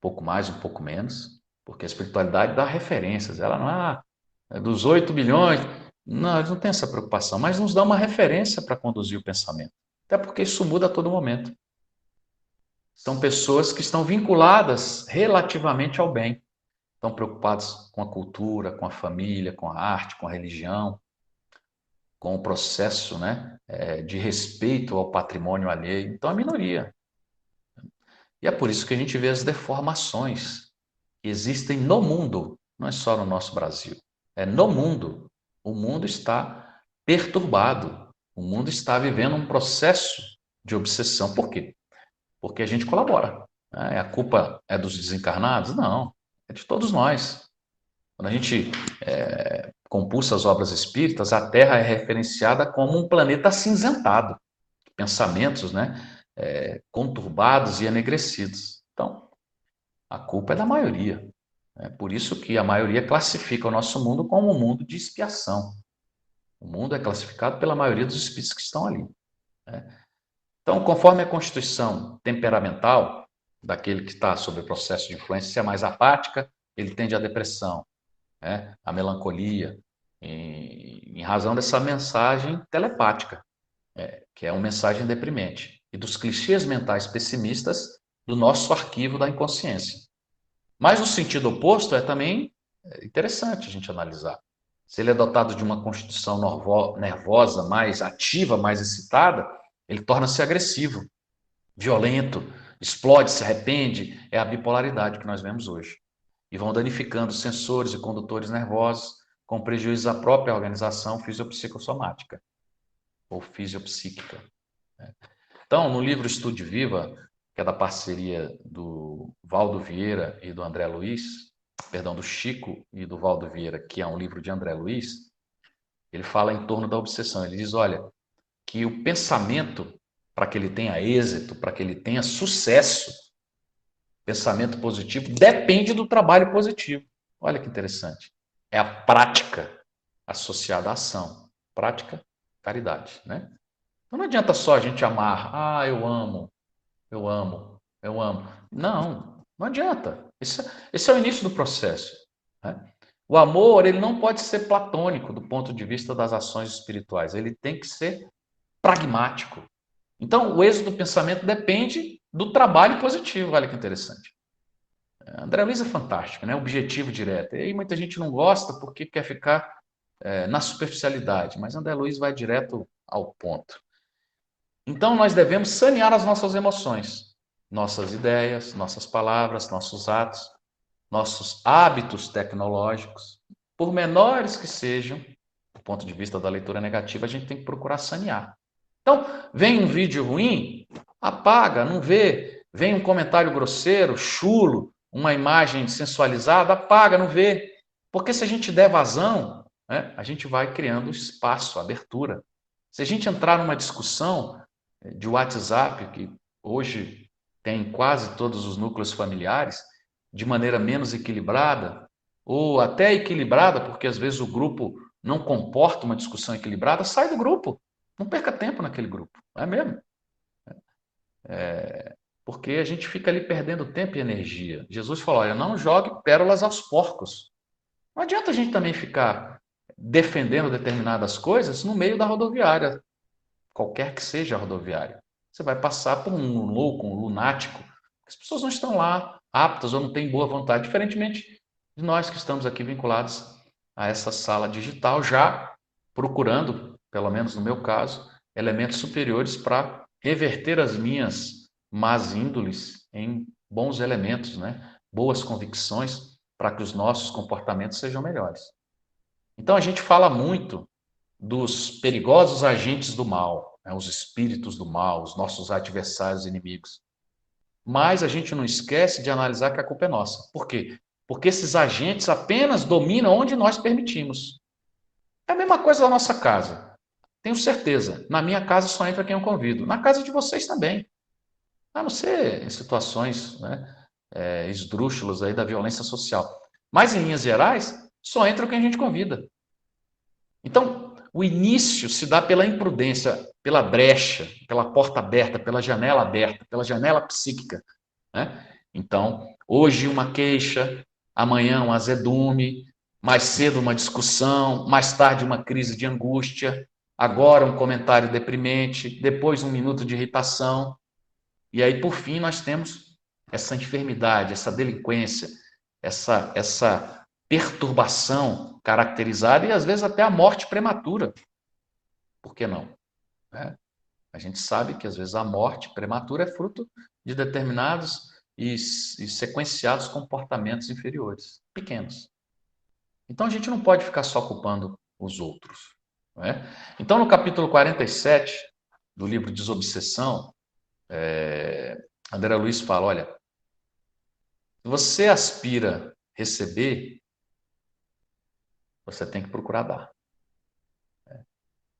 pouco mais, um pouco menos, porque a espiritualidade dá referências, ela não é dos 8 bilhões, não, eles não têm essa preocupação, mas nos dá uma referência para conduzir o pensamento, até porque isso muda a todo momento. São pessoas que estão vinculadas relativamente ao bem, estão preocupadas com a cultura, com a família, com a arte, com a religião, com o processo, né, de respeito ao patrimônio alheio. Então, a minoria. E é por isso que a gente vê as deformações que existem no mundo, não é só no nosso Brasil, é no mundo. O mundo está perturbado, o mundo está vivendo um processo de obsessão. Por quê? Porque a gente colabora, né? A culpa é dos desencarnados? Não, é de todos nós. Quando a gente compulsa as obras espíritas, a Terra é referenciada como um planeta acinzentado, pensamentos, né, conturbados e enegrecidos. Então, a culpa é da maioria. É por isso que a maioria classifica o nosso mundo como um mundo de expiação. O mundo é classificado pela maioria dos espíritos que estão ali, né? Então, conforme a constituição temperamental daquele que está sob o processo de influência, se é mais apática, ele tende à depressão, né? À melancolia, em razão dessa mensagem telepática, que é uma mensagem deprimente, e dos clichês mentais pessimistas do nosso arquivo da inconsciência. Mas o sentido oposto é também interessante a gente analisar. Se ele é dotado de uma constituição nervosa, mais ativa, mais excitada, ele torna-se agressivo, violento, explode, se arrepende. É a bipolaridade que nós vemos hoje. E vão danificando sensores e condutores nervosos, com prejuízo à própria organização fisiopsicossomática ou fisiopsíquica. Então, no livro Estude Viva, que é da parceria do Valdo Vieira e do André Luiz, perdão, do Chico e do Valdo Vieira, que é um livro de André Luiz, ele fala em torno da obsessão. Ele diz, olha, que o pensamento, para que ele tenha êxito, para que ele tenha sucesso, pensamento positivo, depende do trabalho positivo. Olha que interessante. É a prática associada à ação. Prática, caridade, né? Então não adianta só a gente amar. Eu amo, eu amo, eu amo. Não, não adianta. Esse é o início do processo, né? O amor, ele não pode ser platônico do ponto de vista das ações espirituais. Ele tem que ser pragmático. Então, o êxito do pensamento depende do trabalho positivo. Olha que interessante. André Luiz é fantástico, né? Objetivo direto. E aí muita gente não gosta porque quer ficar na superficialidade, mas André Luiz vai direto ao ponto. Então, nós devemos sanear as nossas emoções, nossas ideias, nossas palavras, nossos atos, nossos hábitos tecnológicos, por menores que sejam, do ponto de vista da leitura negativa, a gente tem que procurar sanear. Então, vem um vídeo ruim, apaga, não vê. Vem um comentário grosseiro, chulo, uma imagem sensualizada, apaga, não vê. Porque se a gente der vazão, né, a gente vai criando espaço, abertura. Se a gente entrar numa discussão de WhatsApp, que hoje tem quase todos os núcleos familiares, de maneira menos equilibrada, ou até equilibrada, porque às vezes o grupo não comporta uma discussão equilibrada, sai do grupo. Não perca tempo naquele grupo, não é mesmo? Porque a gente fica ali perdendo tempo e energia. Jesus falou, olha, não jogue pérolas aos porcos. Não adianta a gente também ficar defendendo determinadas coisas no meio da rodoviária, qualquer que seja a rodoviária. Você vai passar por um louco, um lunático. As pessoas não estão lá aptas ou não têm boa vontade, diferentemente de nós que estamos aqui vinculados a essa sala digital, já procurando, pelo menos no meu caso, elementos superiores para reverter as minhas más índoles em bons elementos, né? Boas convicções para que os nossos comportamentos sejam melhores. Então a gente fala muito dos perigosos agentes do mal, né? Os espíritos do mal, os nossos adversários inimigos. Mas a gente não esquece de analisar que a culpa é nossa. Por quê? Porque esses agentes apenas dominam onde nós permitimos. É a mesma coisa da nossa casa. Tenho certeza, na minha casa só entra quem eu convido. Na casa de vocês também. A não ser em situações, né, esdrúxulas aí da violência social. Mas, em linhas gerais, só entra quem a gente convida. Então, o início se dá pela imprudência, pela brecha, pela porta aberta, pela janela psíquica, né? Então, hoje uma queixa, amanhã um azedume, mais cedo uma discussão, mais tarde uma crise de angústia, agora um comentário deprimente, depois um minuto de irritação, e aí, por fim, nós temos essa enfermidade, essa delinquência, essa perturbação caracterizada e às vezes até a morte prematura. Por que não? Né? A gente sabe que às vezes a morte prematura é fruto de determinados e sequenciados comportamentos inferiores, pequenos. Então a gente não pode ficar só culpando os outros. Não é? Então, no capítulo 47 do livro Desobsessão, André Luiz fala: olha, se você aspira receber, você tem que procurar dar.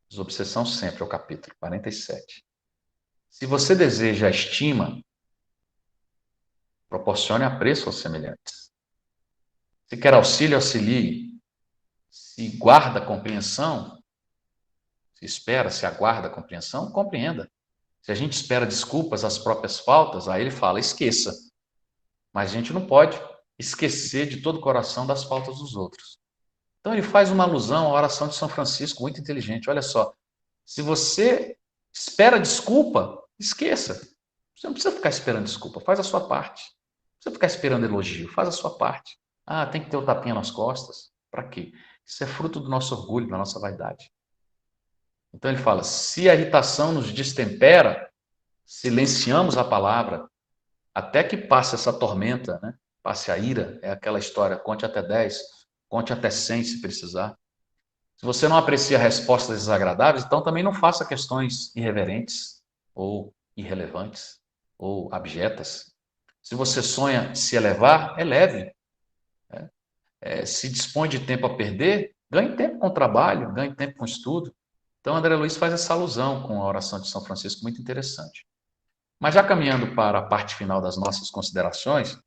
Desobsessão sempre é o capítulo 47. Se você deseja a estima, proporcione apreço aos semelhantes. Se quer auxílio, auxilie. Se guarda compreensão, se espera, se aguarda compreensão, compreenda. Se a gente espera desculpas às próprias faltas, aí ele fala, esqueça. Mas a gente não pode esquecer de todo o coração das faltas dos outros. Então ele faz uma alusão à oração de São Francisco, muito inteligente. Olha só, se você espera desculpa, esqueça. Você não precisa ficar esperando desculpa, faz a sua parte. Não precisa ficar esperando elogio, faz a sua parte. Ah, tem que ter o tapinha nas costas. Para quê? Isso é fruto do nosso orgulho, da nossa vaidade. Então ele fala, se a irritação nos destempera, silenciamos a palavra, até que passe essa tormenta, né? Passe a ira, é aquela história, conte até 10, conte até 100 se precisar. Se você não aprecia respostas desagradáveis, então também não faça questões irreverentes, ou irrelevantes, ou abjetas. Se você sonha se elevar, eleve. Se dispõe de tempo a perder, ganhe tempo com o trabalho, ganhe tempo com o estudo. Então, André Luiz faz essa alusão com a oração de São Francisco, muito interessante. Mas já caminhando para a parte final das nossas considerações,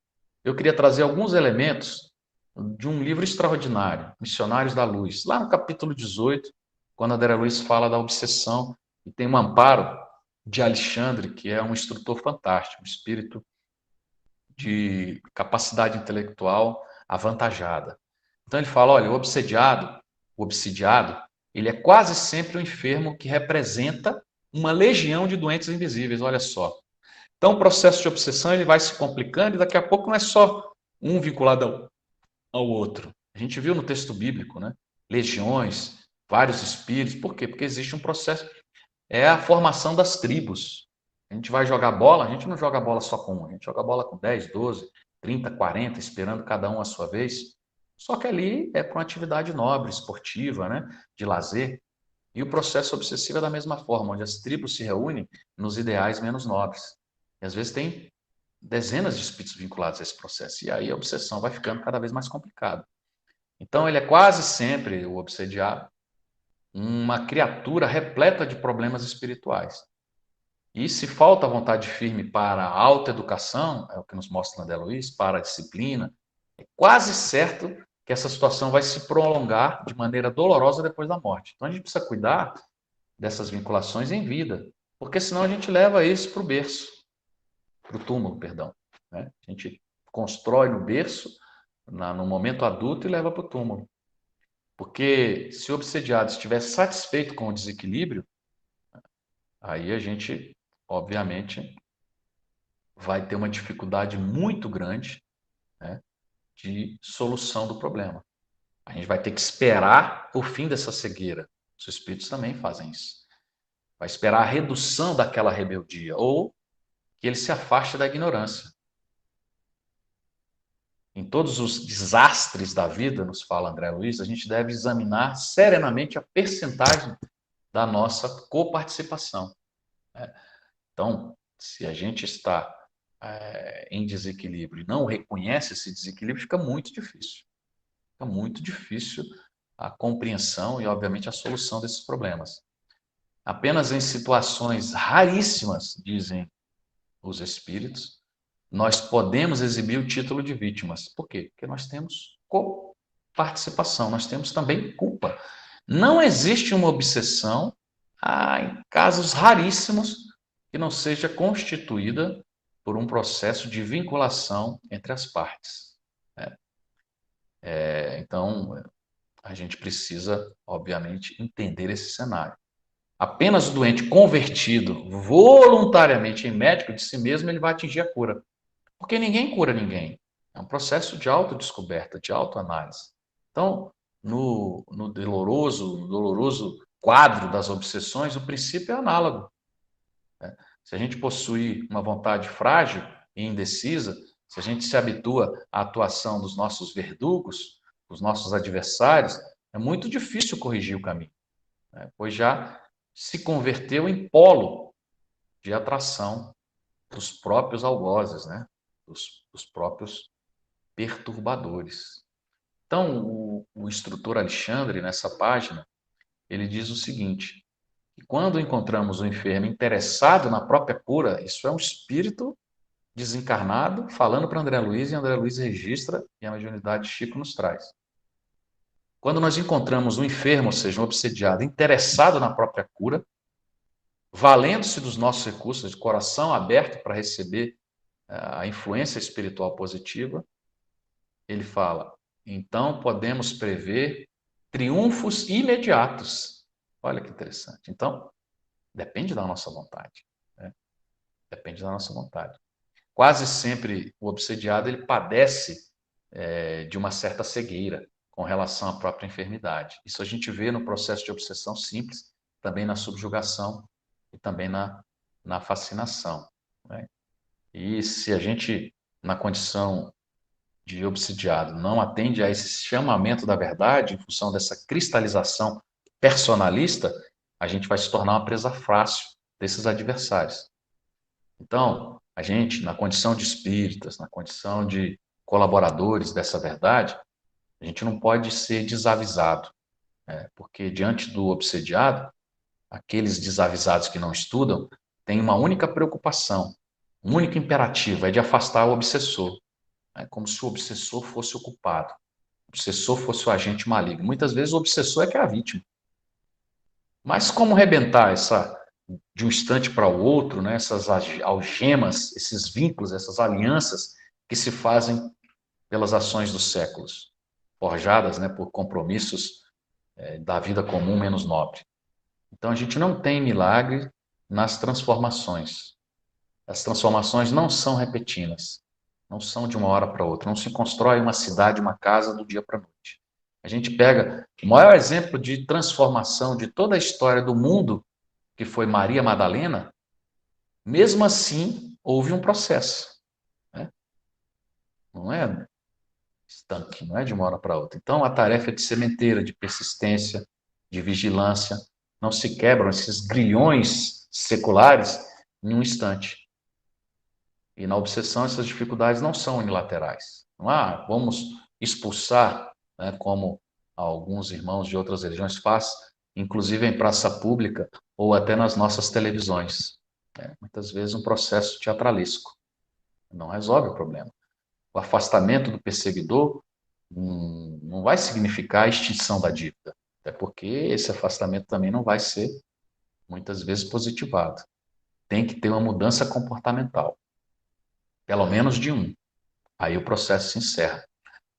eu queria trazer alguns elementos de um livro extraordinário, Missionários da Luz, lá no capítulo 18, quando André Luiz fala da obsessão, e tem um amparo de Alexandre, que é um instrutor fantástico, um espírito de capacidade intelectual avantajada. Então ele fala, olha, o obsidiado, ele é quase sempre o enfermo que representa uma legião de doentes invisíveis, olha só. Então o processo de obsessão ele vai se complicando e daqui a pouco não é só um vinculado ao outro. A gente viu no texto bíblico, né? Legiões, vários espíritos. Por quê? Porque existe um processo. É a formação das tribos. A gente vai jogar bola, a gente não joga bola só com um, a gente joga bola com 10, 12, 30, 40, esperando cada um a sua vez. Só que ali é para uma atividade nobre, esportiva, né? De lazer. E o processo obsessivo é da mesma forma, onde as tribos se reúnem nos ideais menos nobres. E às vezes tem dezenas de espíritos vinculados a esse processo. E aí a obsessão vai ficando cada vez mais complicada. Então ele é quase sempre, o obsediado, uma criatura repleta de problemas espirituais. E se falta vontade firme para a autoeducação, é o que nos mostra André Luiz, para a disciplina, é quase certo que essa situação vai se prolongar de maneira dolorosa depois da morte. Então a gente precisa cuidar dessas vinculações em vida, porque senão a gente leva isso para o berço, para o túmulo, perdão. Né? A gente constrói no berço, no momento adulto, e leva para o túmulo. Porque se o obsediado estiver satisfeito com o desequilíbrio, aí a gente, obviamente, vai ter uma dificuldade muito grande, né, de solução do problema. A gente vai ter que esperar o fim dessa cegueira. Os espíritos também fazem isso. vai esperar a redução daquela rebeldia, ou que ele se afaste da ignorância. Em todos os desastres da vida, nos fala André Luiz, a gente deve examinar serenamente a percentagem da nossa coparticipação. Então, se a gente está em desequilíbrio e não reconhece esse desequilíbrio, fica muito difícil. Fica muito difícil a compreensão e, obviamente, a solução desses problemas. Apenas em situações raríssimas, dizem os espíritos, nós podemos exibir o título de vítimas. Por quê? Porque nós temos coparticipação, nós temos também culpa. Não existe uma obsessão, em casos raríssimos, que não seja constituída por um processo de vinculação entre as partes. Então, a gente precisa, obviamente, entender esse cenário. Apenas o doente convertido voluntariamente em médico de si mesmo, ele vai atingir a cura. Porque ninguém cura ninguém. É um processo de autodescoberta, de autoanálise. Então, no doloroso quadro das obsessões, o princípio é análogo. Se a gente possui uma vontade frágil e indecisa, se a gente se habitua à atuação dos nossos verdugos, dos nossos adversários, é muito difícil corrigir o caminho, pois já se converteu em polo de atração dos próprios algozes, dos próprios perturbadores. Então, o instrutor Alexandre, nessa página, ele diz o seguinte, que quando encontramos o enfermo interessado na própria cura, isso é um espírito desencarnado falando para André Luiz, e André Luiz registra e a mediunidade de Chico nos traz. Quando nós encontramos um enfermo, ou seja, um obsediado, interessado na própria cura, valendo-se dos nossos recursos, de coração aberto para receber a influência espiritual positiva, ele fala, então podemos prever triunfos imediatos. Olha que interessante. Então, depende da nossa vontade. Depende da nossa vontade. Quase sempre o obsediado ele padece de uma certa cegueira com relação à própria enfermidade. Isso a gente vê no processo de obsessão simples, também na subjugação e também na fascinação. E se a gente, na condição de obsidiado, não atende a esse chamamento da verdade, em função dessa cristalização personalista, a gente vai se tornar uma presa fácil desses adversários. Então, a gente, na condição de espíritas, na condição de colaboradores dessa verdade, a gente não pode ser desavisado, porque diante do obsediado, aqueles desavisados que não estudam têm uma única preocupação, um único imperativo, é de afastar o obsessor. É como se o obsessor fosse o culpado, o obsessor fosse o agente maligno. Muitas vezes o obsessor é que é a vítima. Mas como rebentar de um instante para o outro, essas algemas, esses vínculos, essas alianças que se fazem pelas ações dos séculos, forjadas por compromissos da vida comum menos nobre. Então a gente não tem milagre nas transformações. As transformações não são repentinas. Não são de uma hora para outra. Não se constrói uma cidade, uma casa do dia para a noite. A gente pega o maior exemplo de transformação de toda a história do mundo, que foi Maria Madalena, mesmo assim houve um processo. Não é estanque, não é de uma hora para outra. Então a tarefa é de sementeira, de persistência, de vigilância. Não se quebram esses grilhões seculares em um instante. E na obsessão, essas dificuldades não são unilaterais. Não vamos expulsar, como alguns irmãos de outras religiões fazem, inclusive em praça pública ou até nas nossas televisões. Muitas vezes um processo teatralesco. Não resolve o problema. O afastamento do perseguidor não vai significar a extinção da dívida, até porque esse afastamento também não vai ser, muitas vezes, positivado. Tem que ter uma mudança comportamental. Pelo menos de um. Aí o processo se encerra.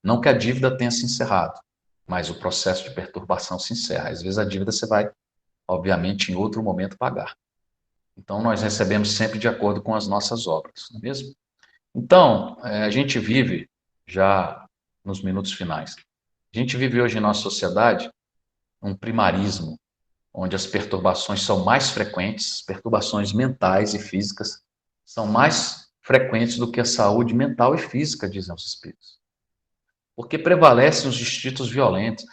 Não que a dívida tenha se encerrado, mas o processo de perturbação se encerra. Às vezes a dívida você vai, obviamente, em outro momento pagar. Então nós recebemos sempre de acordo com as nossas obras, não é mesmo? Então, a gente vive, já nos minutos finais, a gente vive hoje em nossa sociedade um primarismo, onde as perturbações são mais frequentes, perturbações mentais e físicas são mais frequentes do que a saúde mental e física, dizem os espíritos. Porque prevalecem os instintos violentos,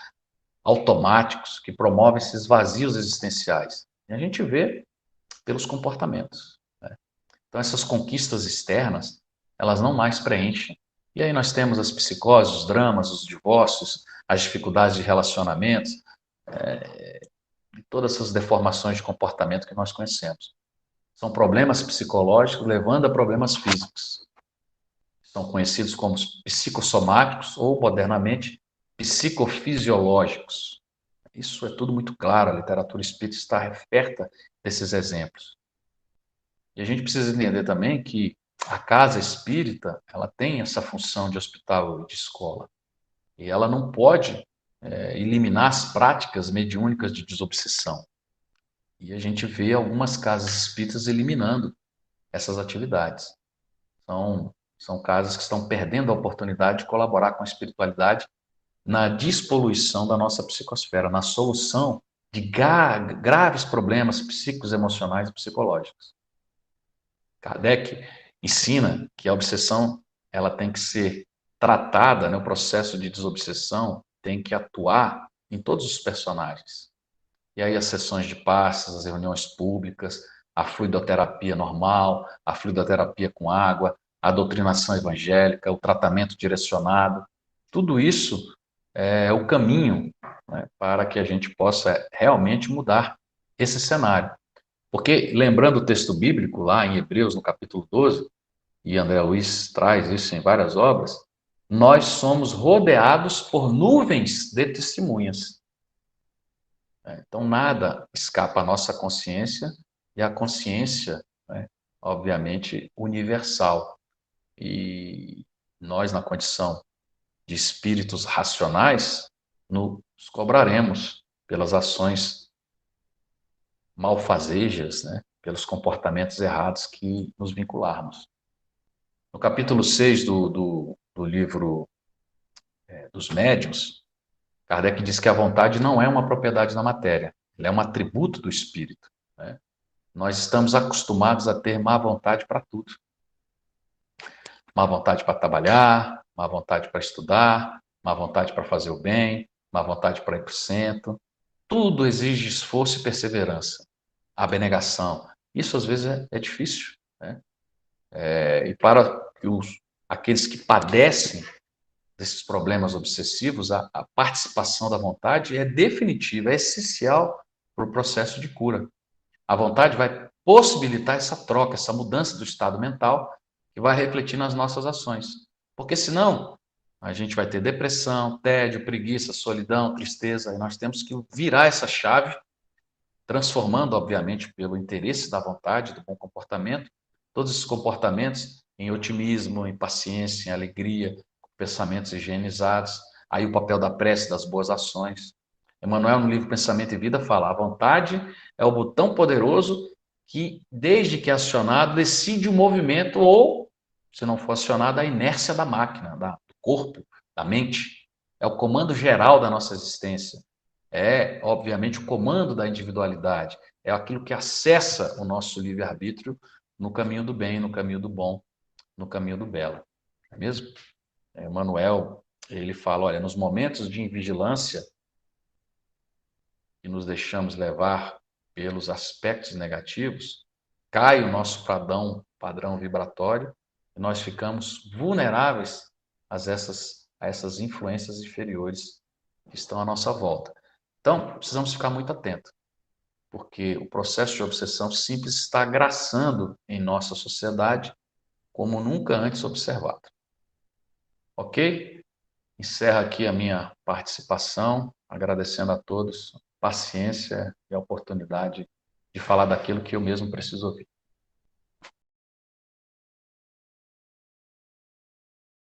automáticos, que promovem esses vazios existenciais. E a gente vê pelos comportamentos, né? Então, essas conquistas externas, elas não mais preenchem. E aí nós temos as psicoses, os dramas, os divórcios, as dificuldades de relacionamentos, e todas essas deformações de comportamento que nós conhecemos. São problemas psicológicos levando a problemas físicos. São conhecidos como psicossomáticos ou, modernamente, psicofisiológicos. Isso é tudo muito claro, a literatura espírita está referta desses exemplos. E a gente precisa entender também que a casa espírita, ela tem essa função de hospital e de escola. E ela não pode eliminar as práticas mediúnicas de desobsessão. E a gente vê algumas casas espíritas eliminando essas atividades. São casas que estão perdendo a oportunidade de colaborar com a espiritualidade na despoluição da nossa psicosfera, na solução de graves problemas psíquicos, emocionais e psicológicos. Kardec ensina que a obsessão ela tem que ser tratada, né, o processo de desobsessão tem que atuar em todos os personagens. E aí as sessões de passes, as reuniões públicas, a fluidoterapia normal, a fluidoterapia com água, a doutrinação evangélica, o tratamento direcionado, tudo isso é o caminho, né, para que a gente possa realmente mudar esse cenário. Porque, lembrando o texto bíblico, lá em Hebreus, no capítulo 12, e André Luiz traz isso em várias obras, nós somos rodeados por nuvens de testemunhas. Então, nada escapa à nossa consciência, e a consciência, né, obviamente, universal. E nós, na condição de espíritos racionais, nos cobraremos pelas ações malfazejas, né, pelos comportamentos errados que nos vincularmos. No capítulo 6 do livro dos Médiuns, Kardec diz que a vontade não é uma propriedade da matéria, ela é um atributo do espírito, né? Nós estamos acostumados a ter má vontade para tudo. Má vontade para trabalhar, má vontade para estudar, má vontade para fazer o bem, má vontade para ir para o centro. Tudo exige esforço e perseverança. A abnegação. Isso, às vezes, é difícil, né? E para aqueles que padecem desses problemas obsessivos, a participação da vontade é definitiva, é essencial para o processo de cura. A vontade vai possibilitar essa troca, essa mudança do estado mental, que vai refletir nas nossas ações. Porque senão, a gente vai ter depressão, tédio, preguiça, solidão, tristeza, e nós temos que virar essa chave, transformando, obviamente, pelo interesse da vontade, do bom comportamento, todos esses comportamentos em otimismo, em paciência, em alegria, pensamentos higienizados, aí o papel da prece, das boas ações. Emmanuel, no livro Pensamento e Vida, fala: a vontade é o botão poderoso que, desde que é acionado, decide o movimento ou, se não for acionado, a inércia da máquina, do corpo, da mente. É o comando geral da nossa existência. É, obviamente, o comando da individualidade. É aquilo que acessa o nosso livre-arbítrio no caminho do bem, no caminho do bom, no caminho do belo. Não é mesmo? Emmanuel, ele fala, olha, nos momentos de invigilância que nos deixamos levar pelos aspectos negativos, cai o nosso padrão vibratório e nós ficamos vulneráveis a essas influências inferiores que estão à nossa volta. Então, precisamos ficar muito atentos, porque o processo de obsessão simples está agraçando em nossa sociedade como nunca antes observado. Ok? Encerro aqui a minha participação, agradecendo a todos a paciência e a oportunidade de falar daquilo que eu mesmo preciso ouvir.